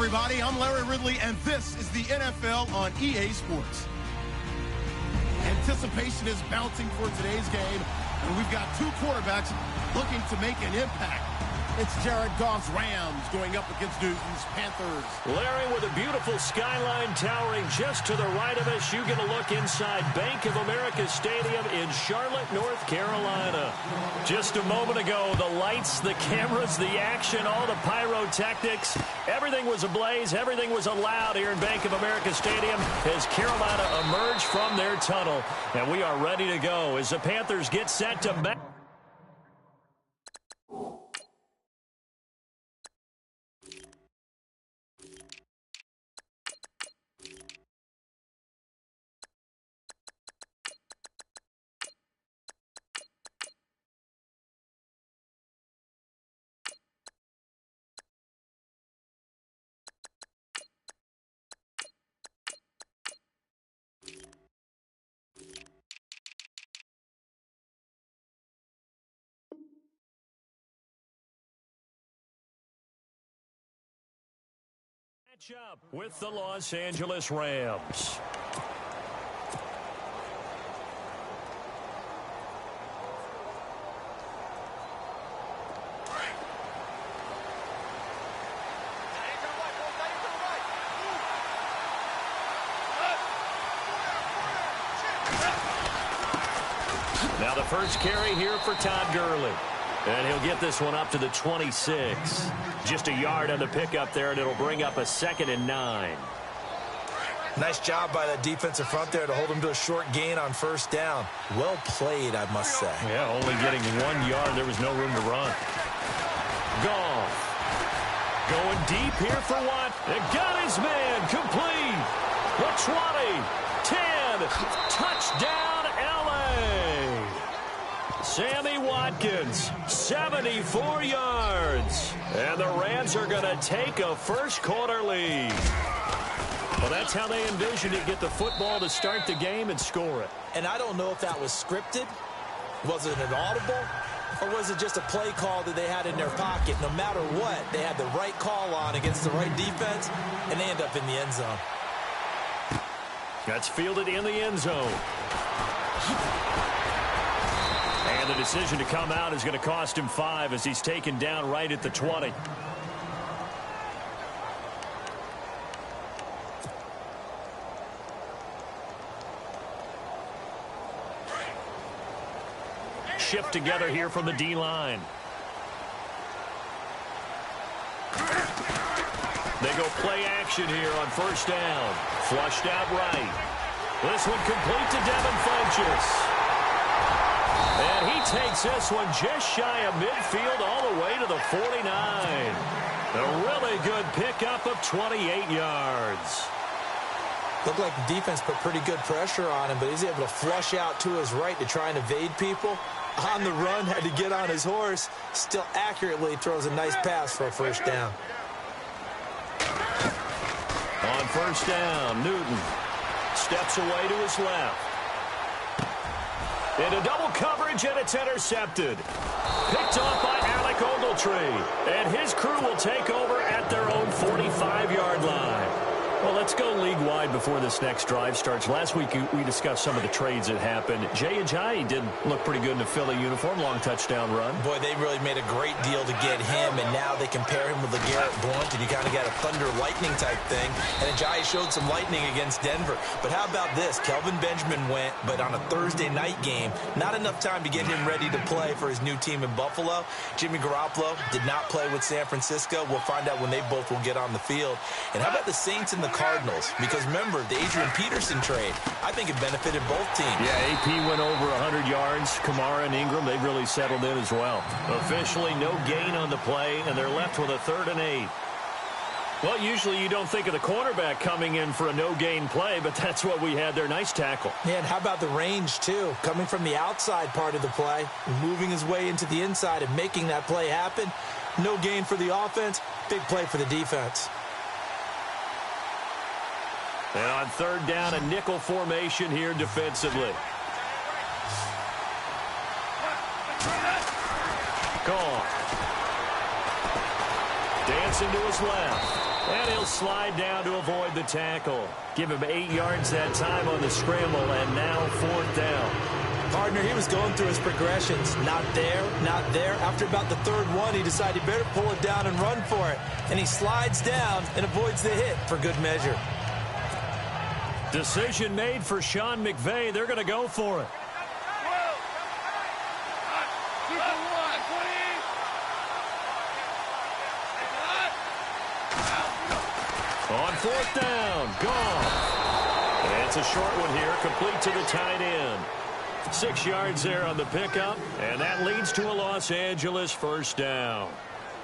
everybody. I'm Larry Ridley, and this is the NFL on EA Sports. Anticipation is bouncing for today's game, and we've got two quarterbacks looking to make an impact. It's Jared Goff's Rams going up against Newton's Panthers. Larry, with a beautiful skyline towering just to the right of us, you get a look inside Bank of America Stadium in Charlotte, North Carolina. Just a moment ago, the lights, the cameras, the action, all the pyrotechnics, everything was ablaze, everything was allowed here in Bank of America Stadium as Carolina emerged from their tunnel. And we are ready to go as the Panthers get set to back. Up with the Los Angeles Rams. Now the first carry here for Todd Gurley. And he'll get this one up to the 26. Just a yard on the pickup there, and it'll bring up a 2nd and 9. Nice job by that defensive front there to hold him to a short gain on first down. Well played, I must say. Yeah, only getting 1 yard. There was no room to run. Goff. Going deep here for Watt. And got his man complete. The 20. 10. Touchdown, L.A. Sammy Watkins, 74 yards. And the Rams are going to take a first-quarter lead. Well, that's how they envisioned it, get the football to start the game and score it. And I don't know if that was scripted. Was it an audible? Or was it just a play call that they had in their pocket? No matter what, they had the right call on against the right defense, and they end up in the end zone. That's fielded in the end zone. And the decision to come out is going to cost him 5 as he's taken down right at the 20. Shift together here from the D-line. They go play action here on first down. Flushed out right. This one complete to Devin Funchess. And he takes this one just shy of midfield all the way to the 49. A really good pickup of 28 yards. Looked like the defense put pretty good pressure on him, but he's able to flush out to his right to try and evade people. On the run, had to get on his horse. Still accurately throws a nice pass for a first down. On first down, Newton steps away to his left. Into double coverage, and it's intercepted. Picked off by Alec Ogletree. And his crew will take over at their own 45-yard line. Well, let's go league-wide before this next drive starts. Last week, we discussed some of the trades that happened. Jay Ajayi did look pretty good in a Philly uniform, long touchdown run. Boy, they really made a great deal to get him, and now they compare him with LeGarrette Blount, and you kind of got a thunder-lightning type thing. And Ajayi showed some lightning against Denver. But how about this? Kelvin Benjamin went, but on a Thursday night game, not enough time to get him ready to play for his new team in Buffalo. Jimmy Garoppolo did not play with San Francisco. We'll find out when they both will get on the field. And how about the Saints and the Cardinals? Because remember, the Adrian Peterson trade, I think it benefited both teams. Yeah, AP went over 100 yards. Kamara and Ingram, they've really settled in as well. Officially, no gain on the play, and they're left with a 3rd and 8. Well, usually you don't think of the cornerback coming in for a no-gain play, but that's what we had there. Nice tackle. Yeah, and how about the range, too? Coming from the outside part of the play, moving his way into the inside and making that play happen. No gain for the offense, big play for the defense. And on 3rd down, a nickel formation here defensively. Gone. Dancing to his left. And he'll slide down to avoid the tackle. Give him 8 yards that time on the scramble, and now 4th down. Partner, he was going through his progressions. Not there, not there. After about the 3rd one, he decided he better pull it down and run for it. And he slides down and avoids the hit for good measure. Decision made for Sean McVay. They're going to go for it. On 4th down, Goff. And it's a short one here, complete to the tight end. 6 yards there on the pickup, and that leads to a Los Angeles 1st down.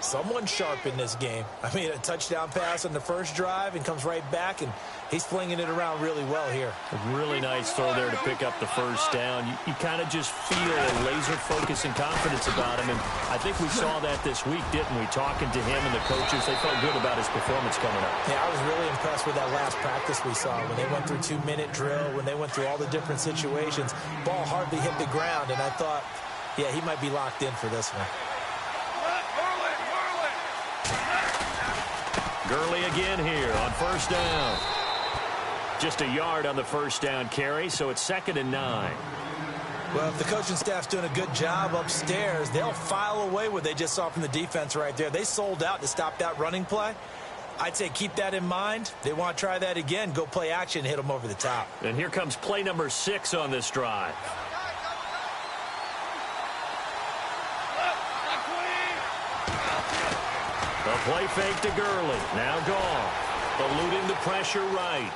Someone sharp in this game. I mean, a touchdown pass on the first drive and comes right back, and he's flinging it around really well here. A really nice throw there to pick up the 1st down. You kind of just feel a laser focus and confidence about him, and I think we saw that this week, didn't we? Talking to him and the coaches, they felt good about his performance coming up. Yeah, I was really impressed with that last practice we saw when they went through 2-minute drill, when they went through all the different situations. Ball hardly hit the ground, and I thought, yeah, he might be locked in for this one. Gurley again here on 1st down. Just a yard on the 1st down carry, so it's 2nd and 9. Well, if the coaching staff's doing a good job upstairs, they'll file away what they just saw from the defense right there. They sold out to stop that running play. I'd say keep that in mind. They want to try that again. Go play action, hit them over the top. And here comes play number 6 on this drive. The play fake to Gurley. Now Goff, eluding the pressure right.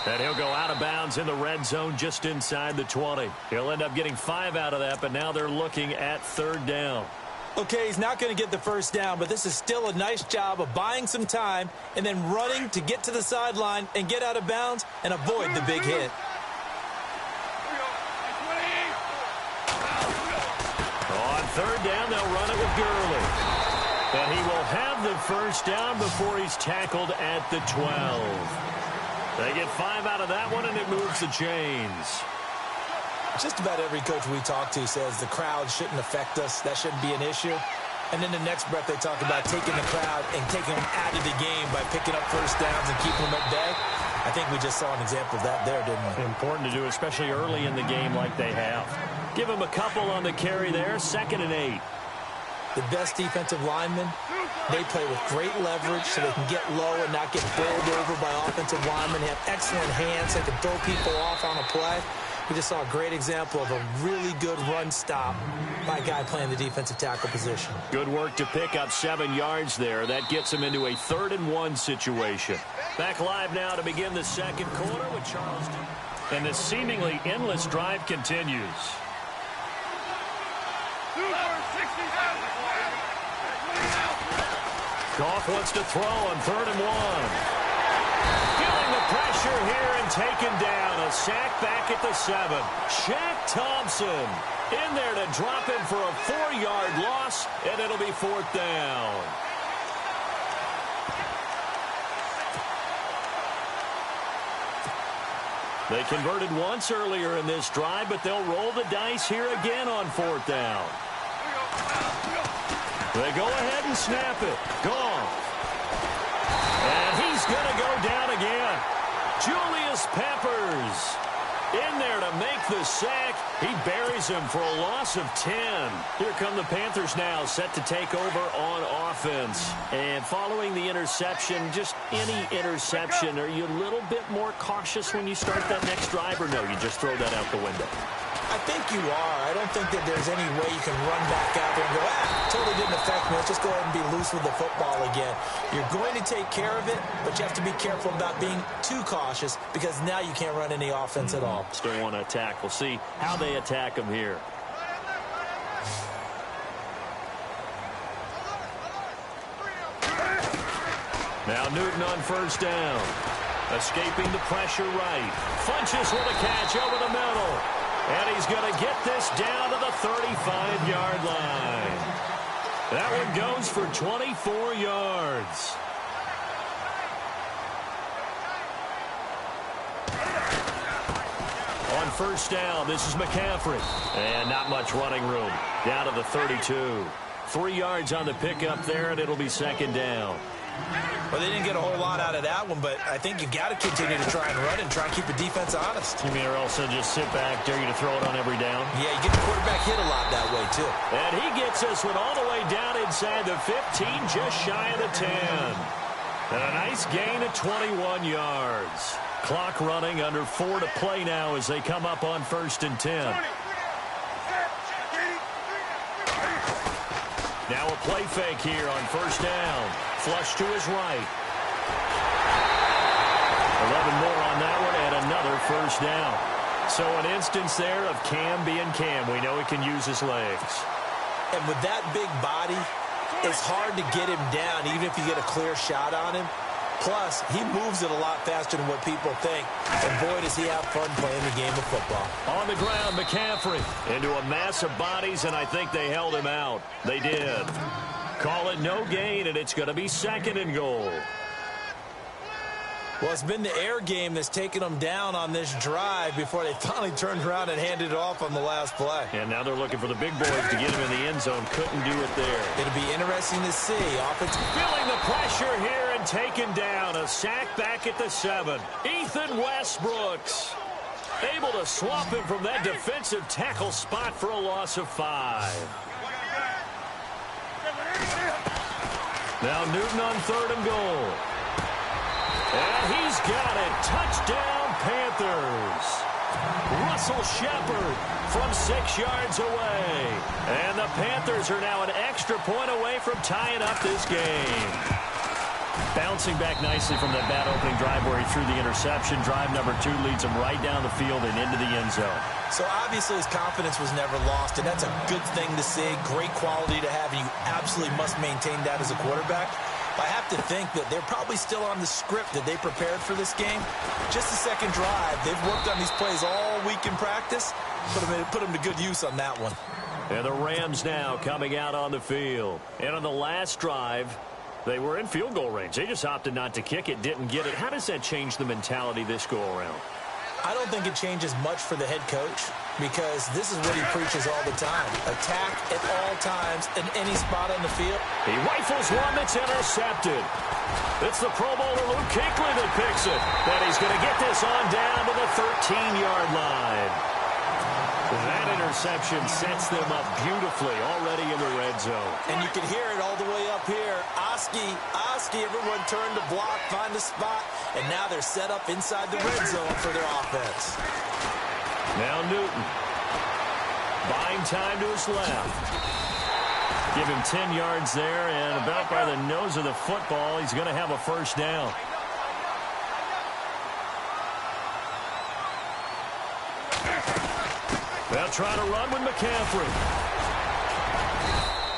And he'll go out of bounds in the red zone just inside the 20. He'll end up getting 5 out of that, but now they're looking at 3rd down. Okay, he's not going to get the 1st down, but this is still a nice job of buying some time and then running to get to the sideline and get out of bounds and avoid the big hit. On 3rd down, they'll run it with Gurley. And he will have the 1st down before he's tackled at the 12. They get 5 out of that one, and it moves the chains. Just about every coach we talk to says the crowd shouldn't affect us. That shouldn't be an issue. And then the next breath they talk about taking the crowd and taking them out of the game by picking up 1st downs and keeping them at bay. I think we just saw an example of that there, didn't we? Important to do, especially early in the game like they have. Give him a couple on the carry there, 2nd and 8. The best defensive linemen, they play with great leverage so they can get low and not get bowled over by offensive linemen. They have excellent hands. They can throw people off on a play. We just saw a great example of a really good run stop by a guy playing the defensive tackle position. Good work to pick up 7 yards there. That gets him into a 3rd and 1 situation. Back live now to begin the 2nd quarter with Charleston. And this seemingly endless drive continues. Goff wants to throw on 3rd and 1. Feeling the pressure here and taken down. A sack back at the 7. Shaq Thompson in there to drop him for a 4-yard loss, and it'll be 4th down. They converted once earlier in this drive, but they'll roll the dice here again on 4th down. They go ahead and snap it. Goff. And he's going to go down again. Julius Peppers in there to make the sack. He buries him for a loss of 10. Here come the Panthers now, set to take over on offense. And following the interception, just any interception, are you a little bit more cautious when you start that next drive, or no, you just throw that out the window? I think you are. I don't think that there's any way you can run back out there and go, totally didn't affect me. Let's just go ahead and be loose with the football again. You're going to take care of it, but you have to be careful about being too cautious because now you can't run any offense at all. Still want to attack. We'll see how they attack him here. Now Newton on 1st down. Escaping the pressure right. Funches with a catch over the middle. And he's going to get this down to the 35-yard line. That one goes for 24 yards. On 1st down, this is McCaffrey. And not much running room. Down to the 32. 3 yards on the pickup there, and it'll be 2nd down. Well, they didn't get a whole lot out of that one, but I think you got to continue to try and run and try and keep the defense honest. You mean or also just sit back, dare you to throw it on every down? Yeah, you get the quarterback hit a lot that way, too. And he gets this one all the way down inside the 15, just shy of the 10. And a nice gain of 21 yards. Clock running, under 4 to play now as they come up on 1st and 10. Now a play fake here on 1st down. Flush to his right. 11 more on that one and another 1st down. So an instance there of Cam being Cam. We know he can use his legs. And with that big body, it's hard to get him down even if you get a clear shot on him. Plus, he moves it a lot faster than what people think. And boy, does he have fun playing the game of football. On the ground, McCaffrey into a mass of bodies, and I think they held him out. They did. Call it no gain, and it's going to be 2nd and goal. Well, it's been the air game that's taken them down on this drive before they finally turned around and handed it off on the last play. And now they're looking for the big boys to get him in the end zone. Couldn't do it there. It'll be interesting to see. Feeling the pressure here and taken down. A sack back at the 7. Ethan Westbrooks able to swap him from that defensive tackle spot for a loss of 5. Now Newton on 3rd and goal. And he's got it. Touchdown, Panthers. Russell Shepard from 6 yards away. And the Panthers are now an extra point away from tying up this game. Bouncing back nicely from that bad opening drive where he threw the interception. Drive number 2 leads him right down the field and into the end zone. So obviously his confidence was never lost, and that's a good thing to see. Great quality to have, and you absolutely must maintain that as a quarterback. I have to think that they're probably still on the script that they prepared for this game. Just the second drive. They've worked on these plays all week in practice. Put them to good use on that one. And the Rams now coming out on the field. And on the last drive, they were in field goal range. They just opted not to kick it, didn't get it. How does that change the mentality this go-around? I don't think it changes much for the head coach because this is what he preaches all the time. Attack at all times in any spot on the field. He rifles one that's intercepted. It's the Pro Bowler Luke Kuechly that picks it. That he's going to get this on down to the 13-yard line. That interception sets them up beautifully already in the red zone. And you can hear it all the way up here. Oski, everyone turned to block, find a spot, and now they're set up inside the red zone for their offense. Now Newton. Buying time to his left. Give him 10 yards there, and about by the nose of the football, he's going to have a 1st down. They'll try to run with McCaffrey.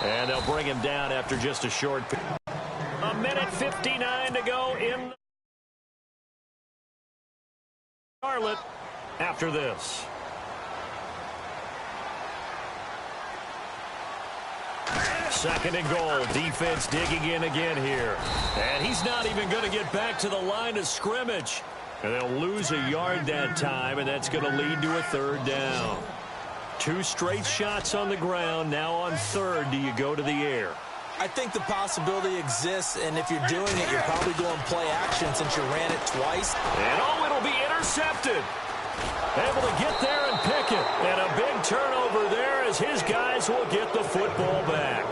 And they'll bring him down after just a short period. 1:59 to go in Charlotte after this. Second and goal. Defense digging in again here. And he's not even going to get back to the line of scrimmage. And they'll lose a yard that time, and that's going to lead to a 3rd down. 2 straight shots on the ground. Now on 3rd, do you go to the air? I think the possibility exists, and if you're doing it, you're probably going play action since you ran it twice. And it'll be intercepted. Able to get there and pick it. And a big turnover there as his guys will get the football back.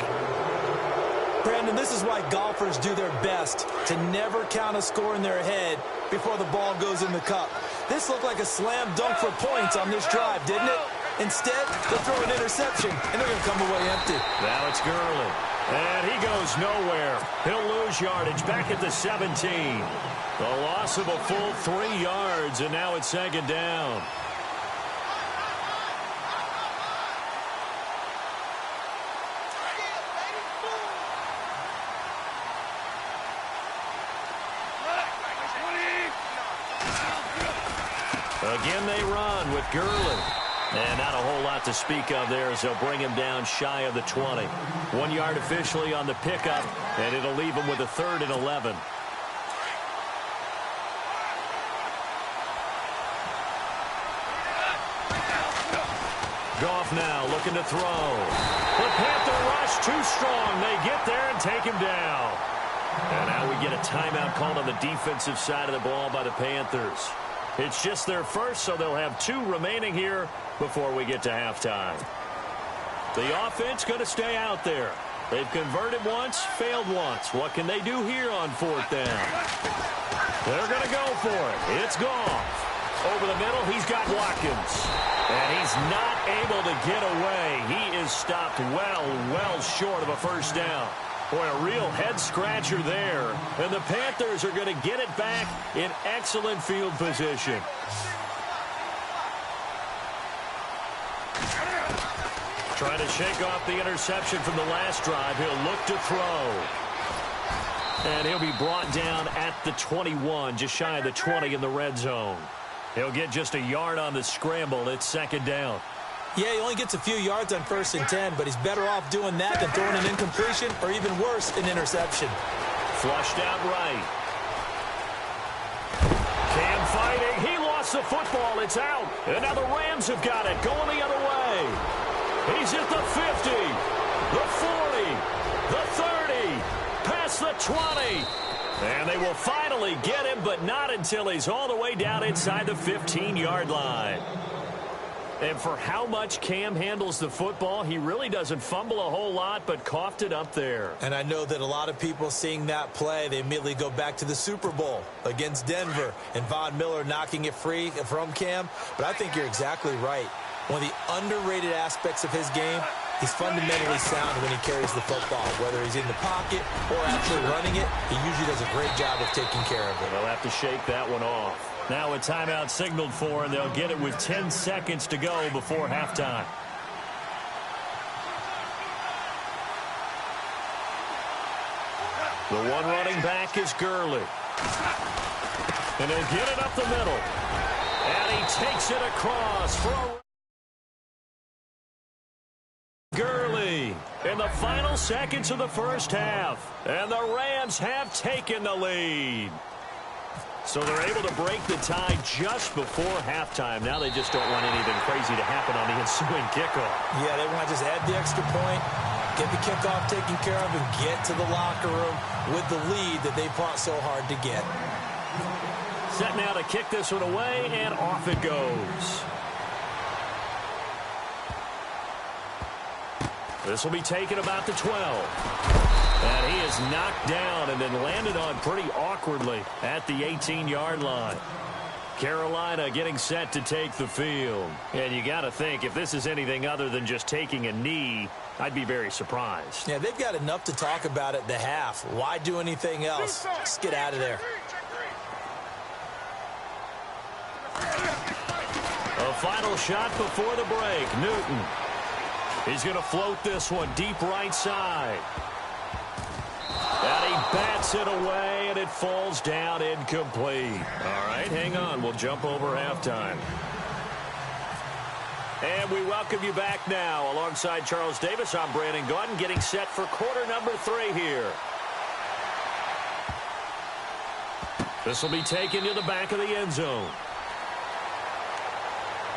Brandon, this is why golfers do their best to never count a score in their head before the ball goes in the cup. This looked like a slam dunk for points on this drive, didn't it? Instead, they'll throw an interception, and they're going to come away empty. Now it's Gurley. And he goes nowhere. He'll lose yardage back at the 17. The loss of a full 3 yards, and now it's 2nd down. Again they run with Gurley. And not a whole lot to speak of there as they'll bring him down shy of the 20. 1 yard officially on the pickup, and it'll leave him with a 3rd and 11. Goff now looking to throw. The Panther rush too strong. They get there and take him down. And now we get a timeout called on the defensive side of the ball by the Panthers. It's just their first, so they'll have 2 remaining here before we get to halftime. The offense going to stay out there. They've converted once, failed once. What can they do here on 4th down? They're going to go for it. It's Goff. Over the middle, he's got Watkins. And he's not able to get away. He is stopped well short of a first down. Boy, a real head-scratcher there. And the Panthers are going to get it back in excellent field position. Trying to shake off the interception from the last drive. He'll look to throw. And he'll be brought down at the 21, just shy of the 20 in the red zone. He'll get just a yard on the scramble. It's 2nd down. Yeah, he only gets a few yards on 1st and 10, but he's better off doing that than throwing an incompletion or even worse, an interception. Flushed out right. Cam fighting. He lost the football. It's out. And now the Rams have got it going the other way. He's at the 50, the 40, the 30, past the 20. And they will finally get him, but not until he's all the way down inside the 15-yard line. And for how much Cam handles the football, he really doesn't fumble a whole lot, but coughed it up there. And I know that a lot of people seeing that play, they immediately go back to the Super Bowl against Denver and Von Miller knocking it free from Cam. But I think you're exactly right. One of the underrated aspects of his game, he's fundamentally sound when he carries the football. Whether he's in the pocket or actually running it, he usually does a great job of taking care of it. They'll have to shake that one off. Now a timeout signaled for, and they'll get it with 10 seconds to go before halftime. The one running back is Gurley. And he'll get it up the middle. And he takes it across for a... Gurley in the final seconds of the first half. And the Rams have taken the lead. So they're able to break the tie just before halftime. Now they just don't want anything crazy to happen on the ensuing kickoff. Yeah, they want to just add the extra point, get the kickoff taken care of, and get to the locker room with the lead that they fought so hard to get. Set now to kick this one away, and off it goes. This will be taken about the 12. And he is knocked down and then landed on pretty awkwardly at the 18-yard line. Carolina getting set to take the field. And you got to think, if this is anything other than just taking a knee, I'd be very surprised. Yeah, they've got enough to talk about at the half. Why do anything else? Just get out of there. A final shot before the break. Newton. He's going to float this one deep right side. And he bats it away, and it falls down incomplete. All right, hang on. We'll jump over halftime. And we welcome you back now. Alongside Charles Davis, I'm Brandon Gaudin, getting set for quarter number 3 here. This will be taken to the back of the end zone.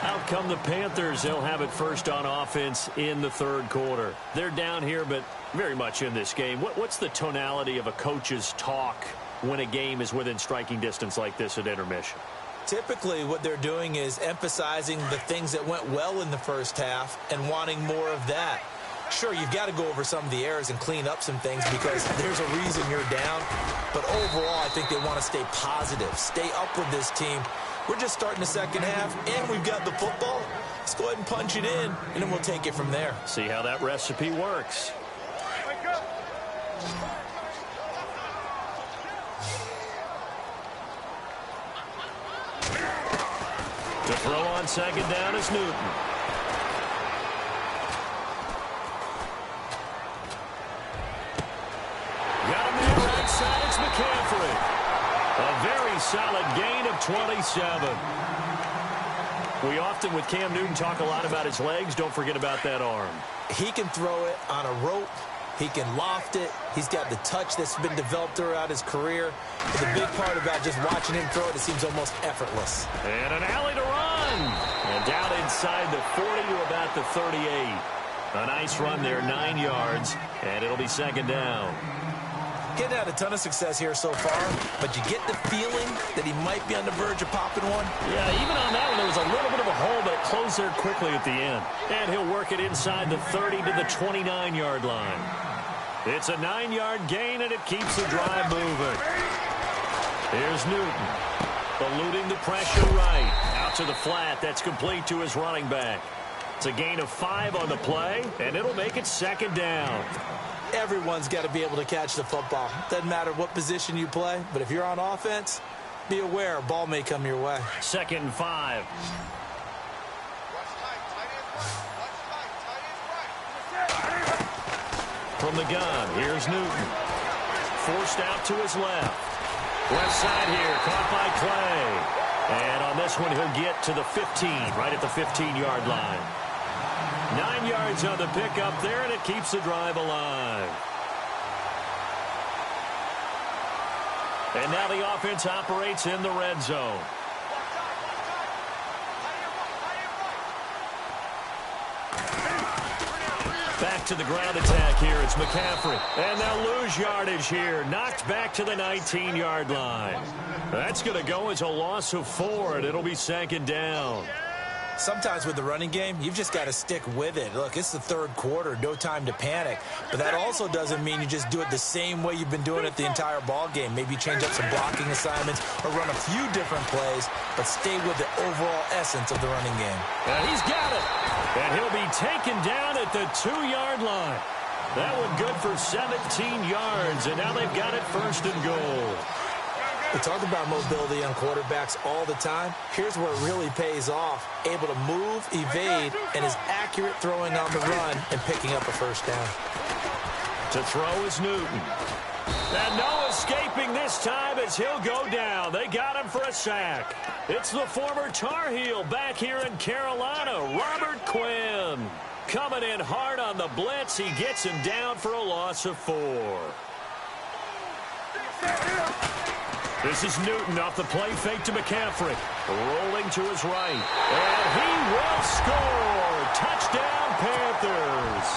Out come the Panthers. They'll have it first on offense in the 3rd quarter. They're down here, but very much in this game. What's the tonality of a coach's talk when a game is within striking distance like this at intermission? Typically, what they're doing is emphasizing the things that went well in the first half and wanting more of that. Sure, you've got to go over some of the errors and clean up some things because there's a reason you're down. But overall, I think they want to stay positive, stay up with this team. We're just starting the second half, and we've got the football. Let's go ahead and punch it in, and then we'll take it from there. See how that recipe works. To throw on second down is Newton. Got him there right side. It's McCaffrey. A very solid gain of 27. We often, with Cam Newton, talk a lot about his legs. Don't forget about that arm. He can throw it on a rope. He can loft it. He's got the touch that's been developed throughout his career. But the big part about just watching him throw it, it seems almost effortless. And an alley to run. And down inside the 40 to about the 38. A nice run there, 9 yards. And it'll be second down. getting had a ton of success here so far, but you get the feeling that he might be on the verge of popping one. Yeah, even on that one, there was a little bit of a hole, but it closed there quickly at the end. And he'll work it inside the 30 to the 29-yard line. It's a 9-yard gain, and it keeps the drive moving. Here's Newton, eluding the pressure right. Out to the flat. That's complete to his running back. It's a gain of 5 on the play, and it'll make it 2nd down. Everyone's got to be able to catch the football. Doesn't matter what position you play, but if you're on offense, be aware a ball may come your way. 2nd and 5. From the gun, here's Newton. Forced out to his left. Left side here, caught by Clay. And on this one, he'll get to the 15, right at the 15-yard line. 9 yards on the pickup there, and it keeps the drive alive. And now the offense operates in the red zone. Back to the ground attack here. It's McCaffrey. And they'll lose yardage here. Knocked back to the 19-yard line. That's going to go as a loss of 4, and it'll be 2nd down. Sometimes with the running game, you've just got to stick with it. Look, it's the 3rd quarter, no time to panic. But that also doesn't mean you just do it the same way you've been doing it the entire ball game. Maybe change up some blocking assignments or run a few different plays, but stay with the overall essence of the running game. And he's got it. And he'll be taken down at the 2-yard line. That one good for 17 yards, and now they've got it 1st and goal. We talk about mobility on quarterbacks all the time. Here's where it really pays off. Able to move, evade, and is accurate throwing on the run and picking up a 1st down. To throw is Newton. And no escaping this time as he'll go down. They got him for a sack. It's the former Tar Heel back here in Carolina, Robert Quinn. Coming in hard on the blitz. He gets him down for a loss of 4. This is Newton off the play fake to McCaffrey. Rolling to his right. And he will score. Touchdown, Panthers.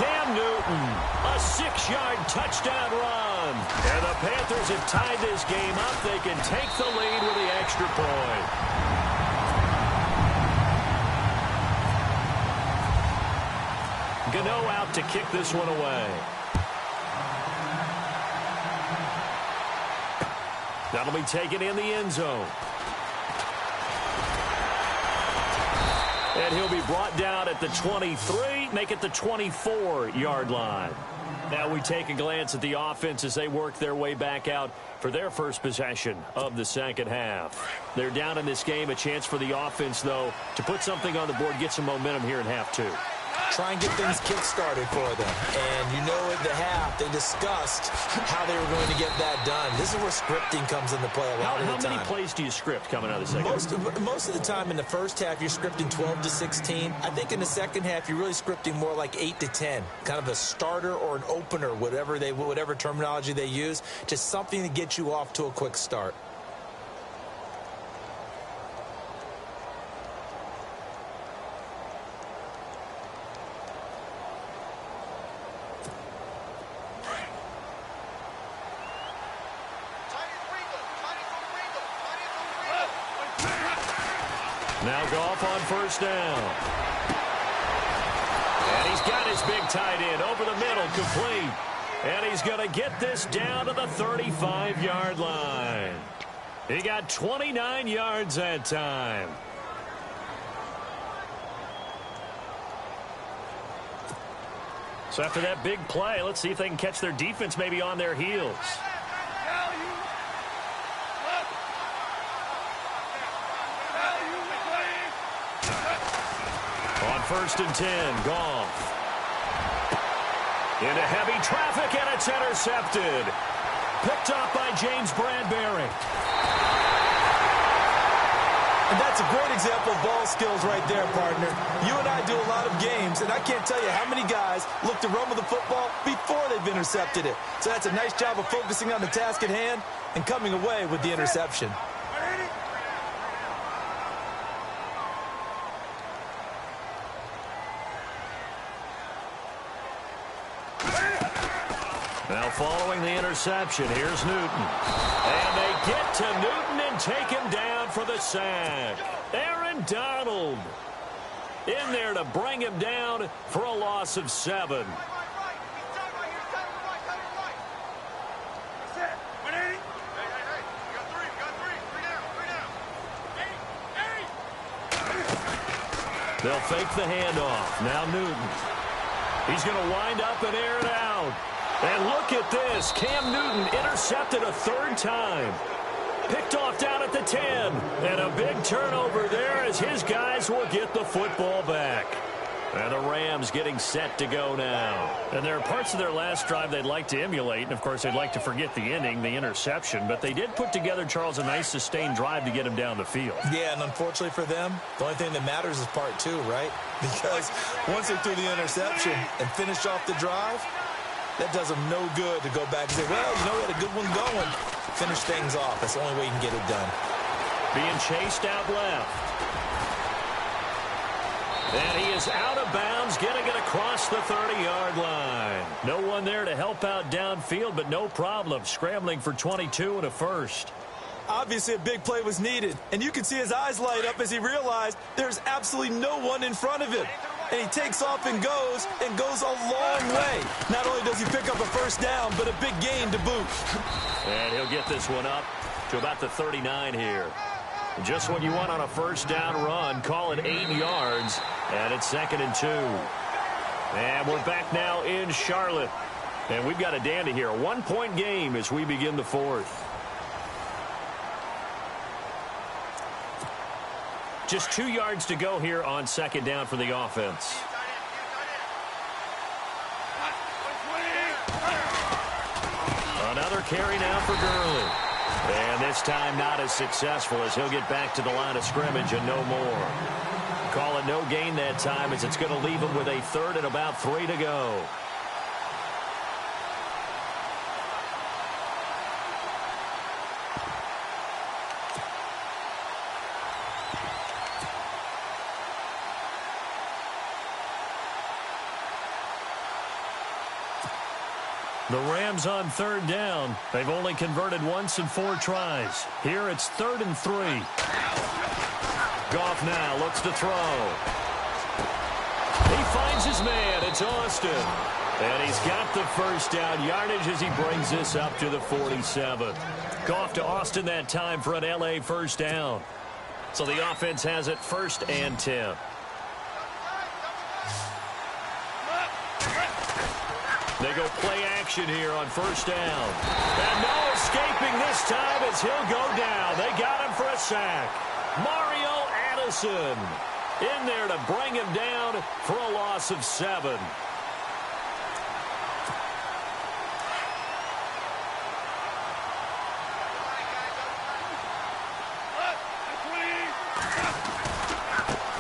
Cam Newton, a 6-yard touchdown run. And the Panthers have tied this game up. They can take the lead with the extra point. Gano out to kick this one away. That'll be taken in the end zone. And he'll be brought down at the 23, make it the 24-yard line. Now we take a glance at the offense as they work their way back out for their first possession of the 2nd half. They're down in this game. A chance for the offense, though, to put something on the board, get some momentum here in half 2. Try and get things kick-started for them. And you know at the half, they discussed how they were going to get that done. This is where scripting comes into play a lot of the time. How many plays do you script coming out of the 2nd? Most of the time in the first half, you're scripting 12 to 16. I think in the 2nd half, you're really scripting more like 8 to 10. Kind of a starter or an opener, whatever terminology they use. Just something to get you off to a quick start. Now Goff on 1st down. And he's got his big tight end over the middle, complete. And he's going to get this down to the 35-yard line. He got 29 yards that time. So after that big play, let's see if they can catch their defense maybe on their heels. On 1st and 10, Goff. Into heavy traffic, and it's intercepted. Picked off by James Bradbury. And that's a great example of ball skills right there, partner. You and I do a lot of games, and I can't tell you how many guys look to run with the football before they've intercepted it. So that's a nice job of focusing on the task at hand and coming away with the interception. Now following the interception, here's Newton. And they get to Newton and take him down for the sack. Aaron Donald in there to bring him down for a loss of 7. They'll fake the handoff. Now Newton. He's going to wind up and air it out. And look at this. Cam Newton intercepted a 3rd time. Picked off down at the 10. And a big turnover there as his guys will get the football back. And the Rams getting set to go now. And there are parts of their last drive they'd like to emulate. And, of course, they'd like to forget the ending, the interception. But they did put together, Charles, a nice sustained drive to get him down the field. Yeah, and unfortunately for them, the only thing that matters is part 2, right? Because once they threw the interception and finished off the drive, that does them no good to go back and say, well, you know, we had a good one going. Finish things off. That's the only way you can get it done. Being chased out left. And he is out of bounds, getting it across the 30-yard line. No one there to help out downfield, but no problem. Scrambling for 22 and a first. Obviously, a big play was needed, and you can see his eyes light up as he realized there's absolutely no one in front of him. And he takes off and goes a long way. Not only does he pick up a first down, but a big gain to boot. And he'll get this one up to about the 39 here. Just what you want on a first down run. Call it 8 yards, and it's 2nd and 2. And we're back now in Charlotte. And we've got a dandy here. A 1-point game as we begin the 4th. Just 2 yards to go here on 2nd down for the offense. Another carry now for Gurley. And this time not as successful as he'll get back to the line of scrimmage and no more. Call it no gain that time as it's going to leave him with a 3rd and about 3 to go. The Rams on 3rd down. They've only converted once in 4 tries. Here it's 3rd and 3. Goff now looks to throw. He finds his man. It's Austin. And he's got the first down yardage as he brings this up to the 47. Goff to Austin that time for an L.A. first down. So the offense has it 1st and 10. They go play action here on 1st down. And no escaping this time as he'll go down. They got him for a sack. Mario Addison in there to bring him down for a loss of 7.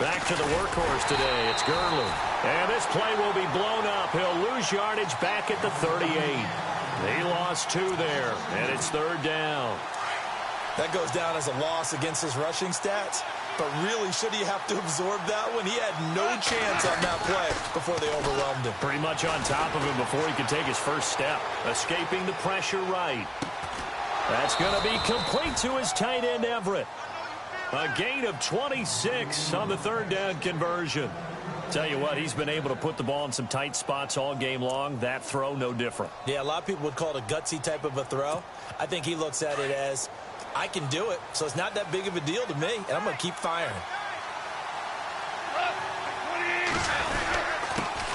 Back to the workhorse today. It's Gurley. And this play will be blown up. He'll lose yardage back at the 38. He lost 2 there, and it's 3rd down. That goes down as a loss against his rushing stats. But really, should he have to absorb that one? He had no chance on that play before they overwhelmed him. Pretty much on top of him before he could take his first step. Escaping the pressure right. That's going to be complete to his tight end, Everett. A gain of 26 on the 3rd down conversion. Tell you what, he's been able to put the ball in some tight spots all game long. That throw, no different. Yeah, a lot of people would call it a gutsy type of a throw. I think he looks at it as, I can do it, so it's not that big of a deal to me, and I'm going to keep firing.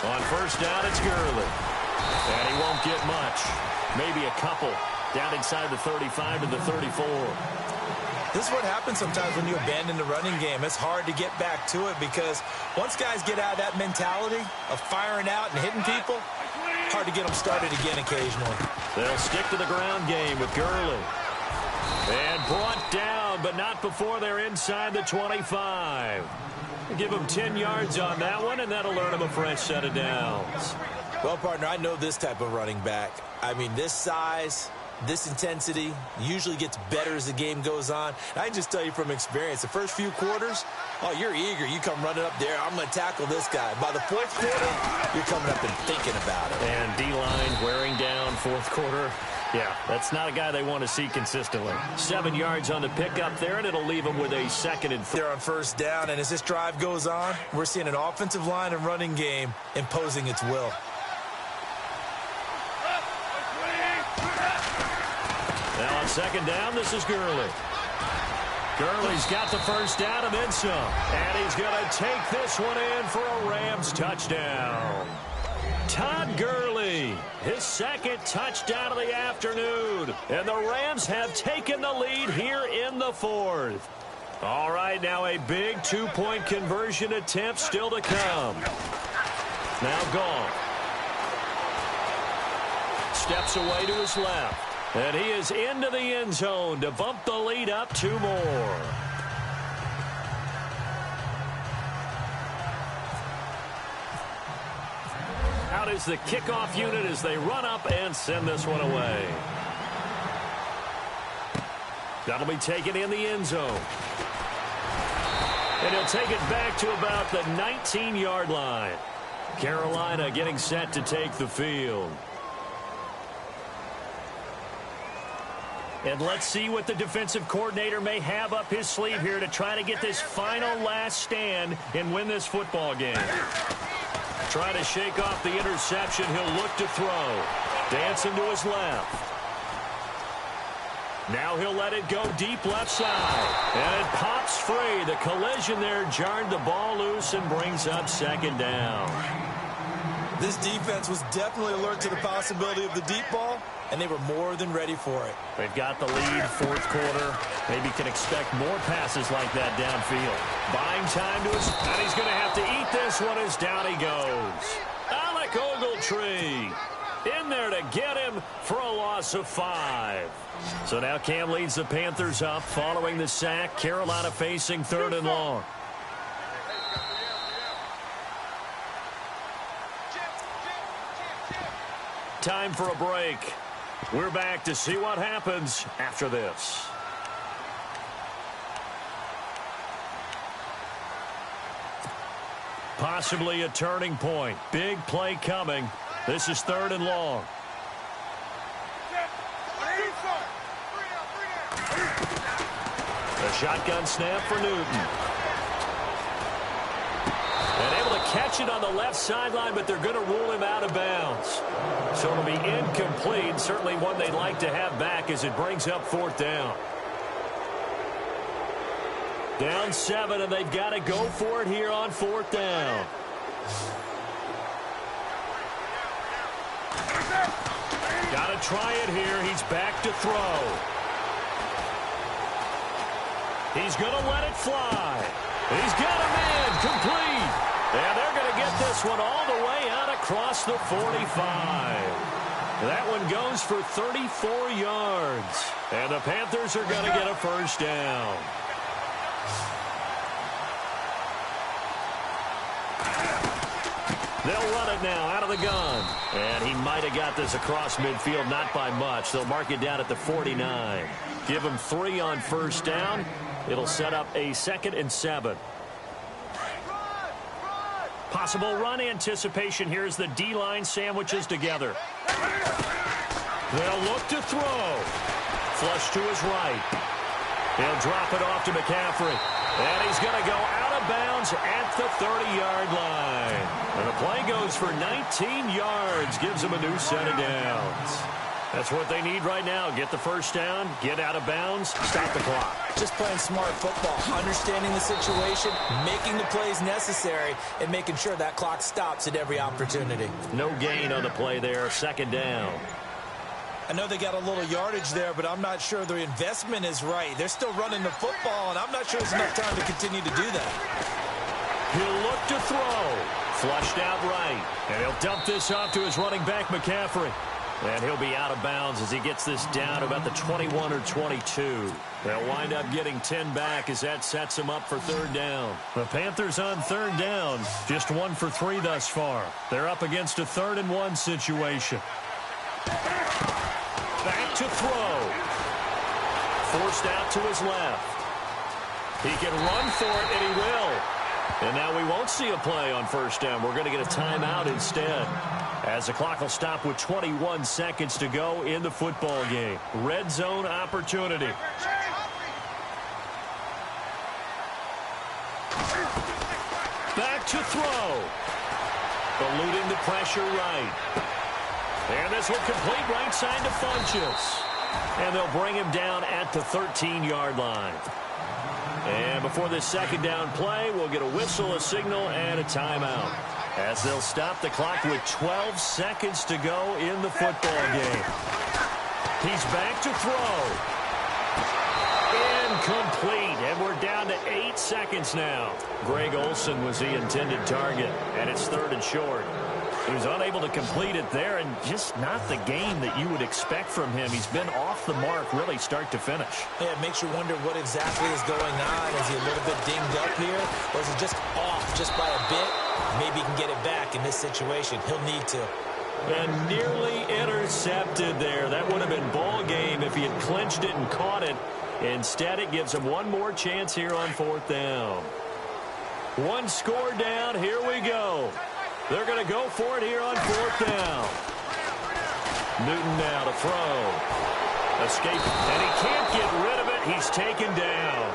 On 1st down, it's Gurley. And he won't get much. Maybe a couple. Down inside the 35 to the 34. This is what happens sometimes when you abandon the running game. It's hard to get back to it because once guys get out of that mentality of firing out and hitting people, hard to get them started again occasionally. They'll stick to the ground game with Gurley. And brought down, but not before they're inside the 25. Give them 10 yards on that one, and that'll earn them a fresh set of downs. Well, partner, I know this type of running back. I mean, this size, This intensity usually gets better as the game goes on. And I can just tell you from experience, the first few quarters, oh, you're eager. You come running up there, I'm going to tackle this guy. By the fourth quarter, you're coming up and thinking about it. And D-line wearing down fourth quarter. Yeah, that's not a guy they want to see consistently. 7 yards on the pickup there, and it'll leave them with a 2nd and 4. They're on first down, and as this drive goes on, we're seeing an offensive line and running game imposing its will. Now on 2nd down, this is Gurley. Gurley's got the first down and then some. And he's going to take this one in for a Rams touchdown. Todd Gurley, his 2nd touchdown of the afternoon. And the Rams have taken the lead here in the 4th. All right, now a big 2-point conversion attempt still to come. Now Goff. Steps away to his left. And he is into the end zone to bump the lead up 2 more. Out is the kickoff unit as they run up and send this one away. That'll be taken in the end zone. And he'll take it back to about the 19-yard line. Carolina getting set to take the field. And let's see what the defensive coordinator may have up his sleeve here to try to get this final last stand and win this football game. Trying to shake off the interception. He'll look to throw. Dancing to his left. Now he'll let it go deep left side. And it pops free. The collision there jarred the ball loose and brings up 2nd down. This defense was definitely alert to the possibility of the deep ball, and they were more than ready for it. They've got the lead, 4th quarter. Maybe can expect more passes like that downfield. Buying time to his, and he's going to have to eat this one as down he goes. Alec Ogletree in there to get him for a loss of 5. So now Cam leads the Panthers up following the sack. Carolina facing 3rd and long. Time for a break. We're back to see what happens after this. Possibly a turning point. Big play coming. This is 3rd and long. A shotgun snap for Newton. And able to catch it on the left sideline, but they're going to rule him out of bounds. So it'll be incomplete. Certainly one they'd like to have back as it brings up 4th down. Down 7, and they've got to go for it here on 4th down. Got to try it here. He's back to throw. He's going to let it fly. He's got a man complete. And they're going to get this one all the way out across the 45. That one goes for 34 yards. And the Panthers are going to get a first down. They'll run it now out of the gun. And he might have got this across midfield, not by much. They'll mark it down at the 49. Give him 3 on first down. It'll set up a 2nd and 7. Possible run anticipation here as the D-line sandwiches together. They'll look to throw. Flush to his right. He'll drop it off to McCaffrey. And he's going to go out of bounds at the 30-yard line. And the play goes for 19 yards. Gives him a new set of downs. That's what they need right now. Get the first down, get out of bounds, stop the clock. Just playing smart football, understanding the situation, making the plays necessary, and making sure that clock stops at every opportunity. No gain on the play there, 2nd down. I know they got a little yardage there, but I'm not sure their investment is right. They're still running the football, and I'm not sure there's enough time to continue to do that. He'll look to throw. Flushed out right. And he'll dump this off to his running back, McCaffrey. And he'll be out of bounds as he gets this down to about the 21 or 22. They'll wind up getting 10 back as that sets them up for 3rd down. The Panthers on 3rd down, just 1 for 3 thus far. They're up against a 3rd and 1 situation. Back to throw. Forced out to his left. He can run for it, and he will. And now we won't see a play on first down. We're going to get a timeout instead, as the clock will stop with 21 seconds to go in the football game. Red zone opportunity. Back to throw. Eluding the pressure right. And this will complete right side to Funchess. And they'll bring him down at the 13-yard line. And before this second down play, we'll get a whistle, a signal, and a timeout, as they'll stop the clock with 12 seconds to go in the football game. He's back to throw. Incomplete, and we're down to 8 seconds now. Greg Olsen was the intended target, and it's 3rd and short. He was unable to complete it there, and just not the game that you would expect from him. He's been off the mark, really, start to finish. Yeah, it makes you wonder what exactly is going on. Is he a little bit dinged up here, or is he just off just by a bit? Maybe he can get it back in this situation. He'll need to. And nearly intercepted there. That would have been ball game if he had clinched it and caught it. Instead, it gives him one more chance here on 4th down. One score down. Here we go. They're going to go for it here on 4th down. Newton now to throw. Escape, and he can't get rid of it. He's taken down.